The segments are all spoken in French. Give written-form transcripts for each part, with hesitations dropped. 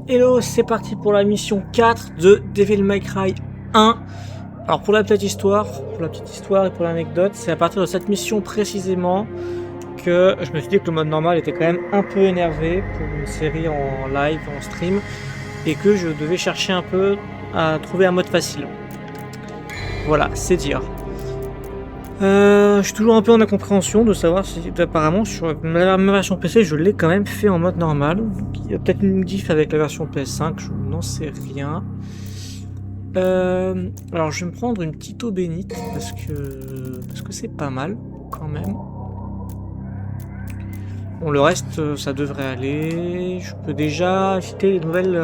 Hello, c'est parti pour la mission 4 de Devil May Cry 1. Alors pour la petite histoire et pour l'anecdote, c'est à partir de cette mission précisément que je me suis dit que le mode normal était quand même un peu énervé pour une série en live, en stream, et que je devais chercher un peu à trouver un mode facile. Voilà, c'est dire. Je suis toujours un peu en incompréhension de savoir si apparemment sur ma version PC je l'ai quand même fait en mode normal. Donc, il y a peut-être une diff avec la version PS5, je n'en sais rien. Alors je vais me prendre une petite eau bénite parce que c'est pas mal quand même. Bon, le reste ça devrait aller. Je peux déjà acheter les nouvelles.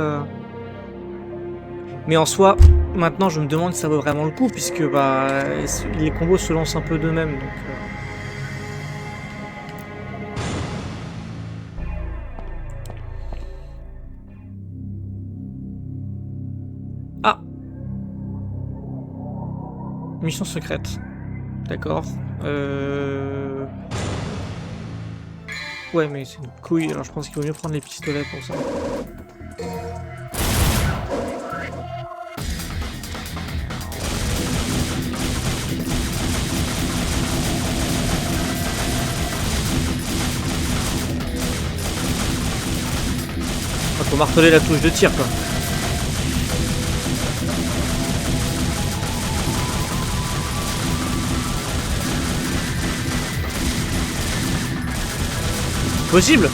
Mais en soi, maintenant je me demande si ça vaut vraiment le coup puisque bah les combos se lancent un peu d'eux-mêmes donc. Ah! Mission secrète. D'accord. Ouais, mais c'est une couille, alors je pense qu'il vaut mieux prendre les pistolets pour ça. Faut marteler la touche de tir, quoi. Possible.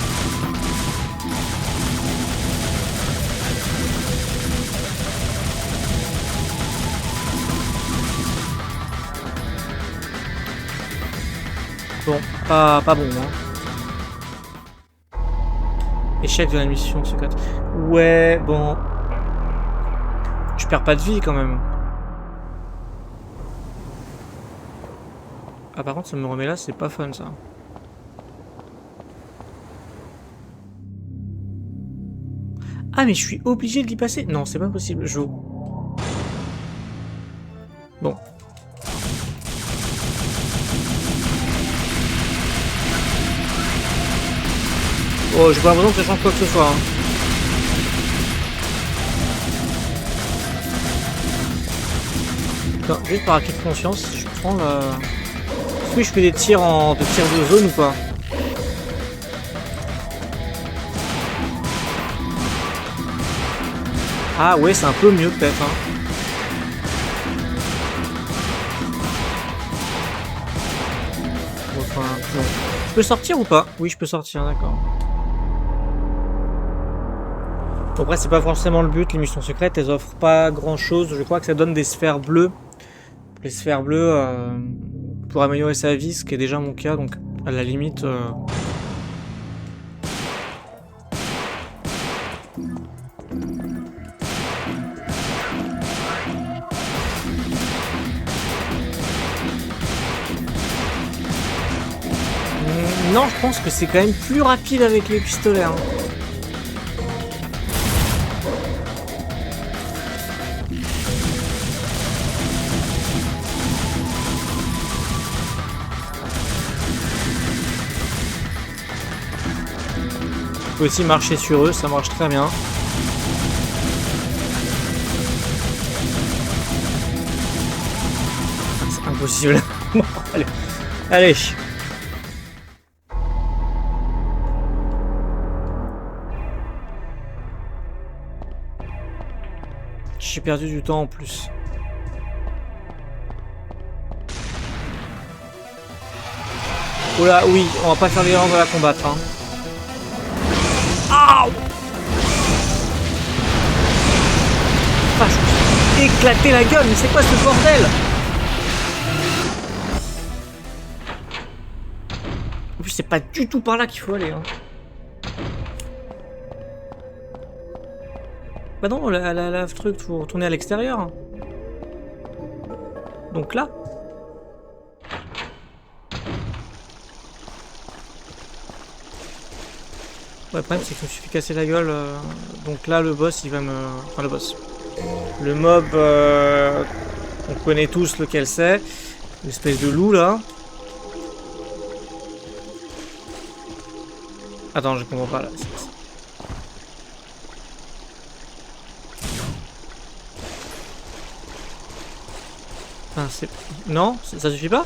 Bon, pas bon, hein. Échec de la mission secrète. Ouais, bon. Je perds pas de vie, quand même. Ah, par contre, ça me remet là, c'est pas fun, ça. Ah, mais je suis obligé d'y passer. Non, c'est pas possible. Bon. Oh, j'ai pas l'impression que ça change quoi que ce soit. Hein. Non, juste par acquis de conscience, je prends la... Est-ce que je fais des tirs de zone ou pas? Ah ouais, c'est un peu mieux peut-être. Hein. Enfin, bon. Je peux sortir ou pas? Oui, je peux sortir, d'accord. Bon, après, c'est pas forcément le but. Les missions secrètes, elles offrent pas grand-chose. Je crois que ça donne des sphères bleues. Les sphères bleues, pour améliorer sa vie, ce qui est déjà mon cas, donc à la limite... Non, je pense que c'est quand même plus rapide avec les pistolets. Hein. On peut aussi marcher sur eux, ça marche très bien. C'est impossible. Bon, allez. Allez. J'ai perdu du temps en plus. Oula, oui, on va pas faire violence à la combattre. Hein. Aouh! Ah, je me suis éclaté la gueule, mais c'est quoi ce bordel? En plus, c'est pas du tout par là qu'il faut aller. Hein. Bah non, la truc, faut retourner à l'extérieur. Donc là. Ouais, le problème c'est que je me suis fait casser la gueule. Donc là, le boss, il va me... Enfin, le boss. Le mob, on connaît tous lequel c'est. L'espèce de loup, là. Attends, je comprends pas, là. Enfin, c'est... Non, ça suffit pas?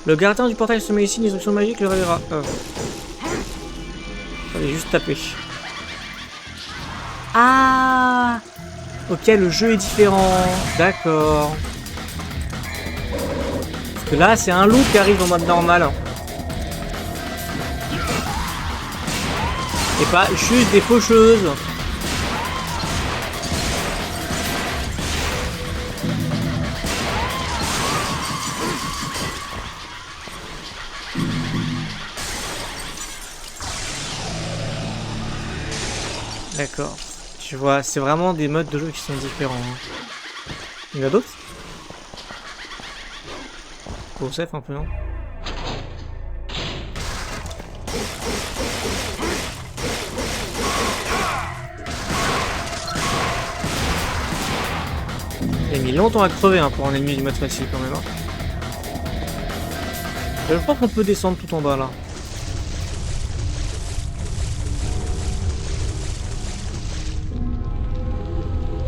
Le gardien du portail se met ici, une instruction magique le réveillera. Fallait juste taper. Ah! Ok, le jeu est différent. D'accord. Parce que là, c'est un loup qui arrive en mode normal. Et pas juste des faucheuses. D'accord. Tu vois, c'est vraiment des modes de jeu qui sont différents. Hein. Il y en a d'autres? Faut safe un peu, non? Il a mis longtemps à crever hein, pour un ennemi du mode facile quand même. Hein. Je crois qu'on peut descendre tout en bas là.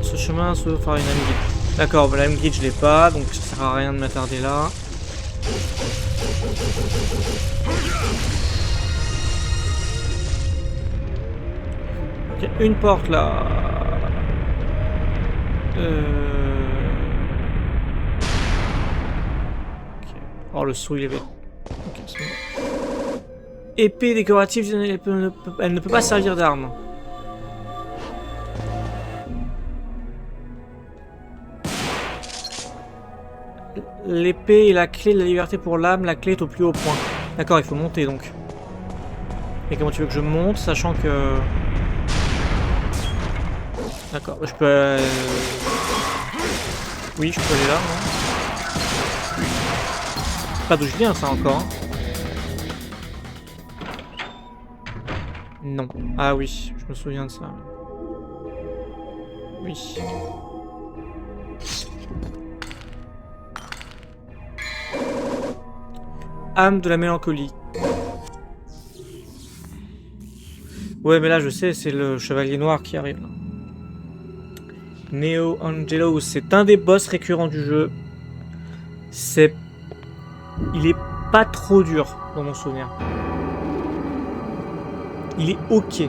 Ce chemin se fera une âme guide. D'accord, bah, la âme guide je l'ai pas, donc ça sert à rien de m'attarder là. Ok, une porte là. Okay. Oh le saut il avait... Ok, c'est bon. Épée décorative, elle ne peut pas servir d'arme. L'épée est la clé de la liberté pour l'âme, la clé est au plus haut point. D'accord, il faut monter donc. Et comment tu veux que je monte, sachant que... D'accord, je peux... Oui, je peux aller là, non? Pas d'où je viens, ça, encore. Hein. Non. Ah oui, je me souviens de ça. Oui. Âme de la mélancolie. Ouais, mais là, je sais, c'est le chevalier noir qui arrive. Là. Neo Angelo, c'est un des boss récurrents du jeu. C'est... Il est pas trop dur, dans mon souvenir. Il est ok.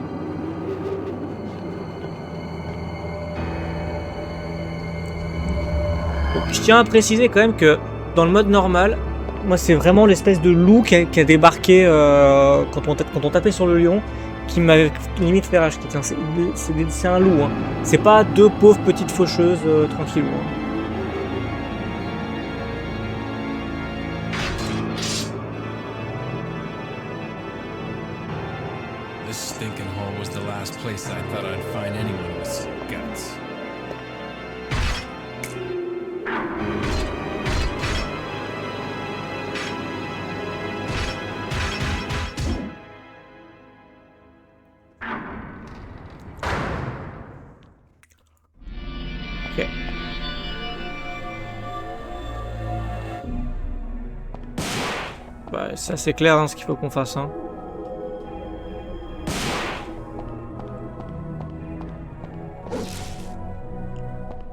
Bon, je tiens à préciser quand même que dans le mode normal, moi c'est vraiment l'espèce de loup qui a débarqué quand on tapait sur le lion, qui m'avait limite fait rage. C'est un loup, hein. C'est pas deux pauvres petites faucheuses tranquillou. Hein. This stinking hole was the last place I thought I'd find anyone with some guts. Ok. Bah, c'est assez clair hein, ce qu'il faut qu'on fasse. Hein.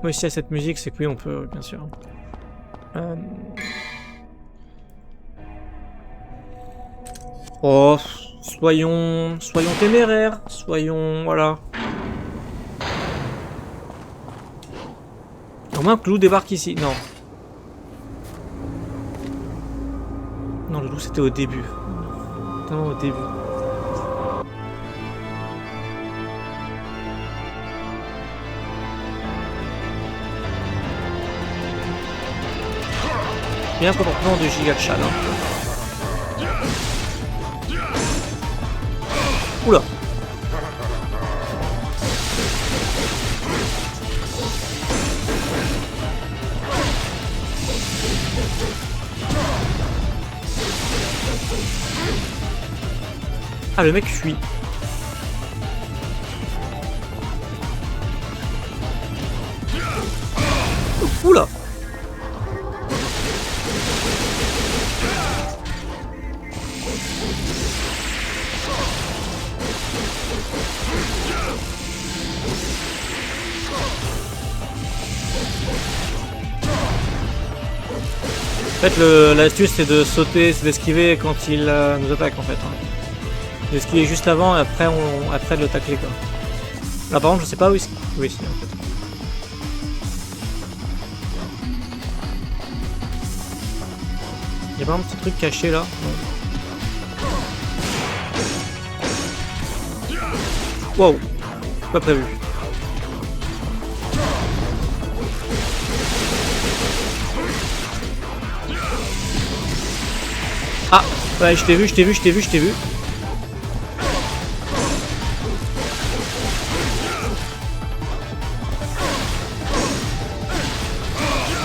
Oui, si y a cette musique, c'est que oui, on peut, bien sûr. Oh, soyons téméraires, soyons, voilà. Au moins que le loup débarque ici, non. Non, le loup c'était au début. Tellement au début. Bien comportement de Giga Chad. Hein. Oula. Ah, le mec fuit. Oula. fait, l'astuce c'est de sauter, c'est d'esquiver quand il nous attaque en fait. Hein. D'esquiver juste avant et après de le tacler quoi. Là par contre je sais pas où ici en fait. Il y a pas un petit truc caché là. Non. Wow, pas prévu. Ah, ouais, je t'ai vu.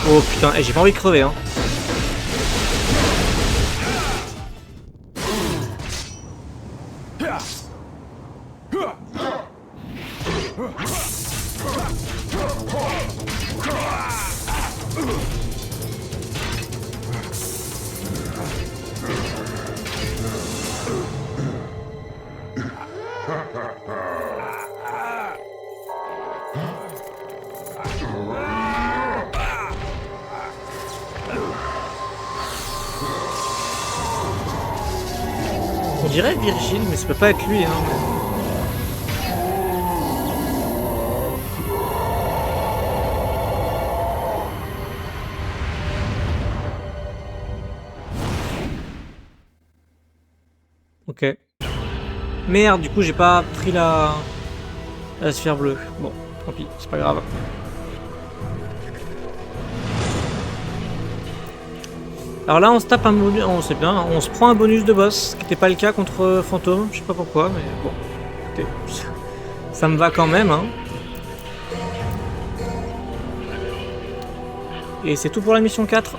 Oh putain, j'ai pas envie de crever hein. On dirait Virgile, mais ça peut pas être lui hein. Ok. Merde, du coup j'ai pas pris la sphère bleue. Bon, tant pis, c'est pas grave. Alors là on se tape un bonus, on sait bien, on se prend un bonus de boss, ce qui n'était pas le cas contre Fantôme, je sais pas pourquoi, mais bon, écoutez, ça me va quand même. Hein. Et c'est tout pour la mission 4.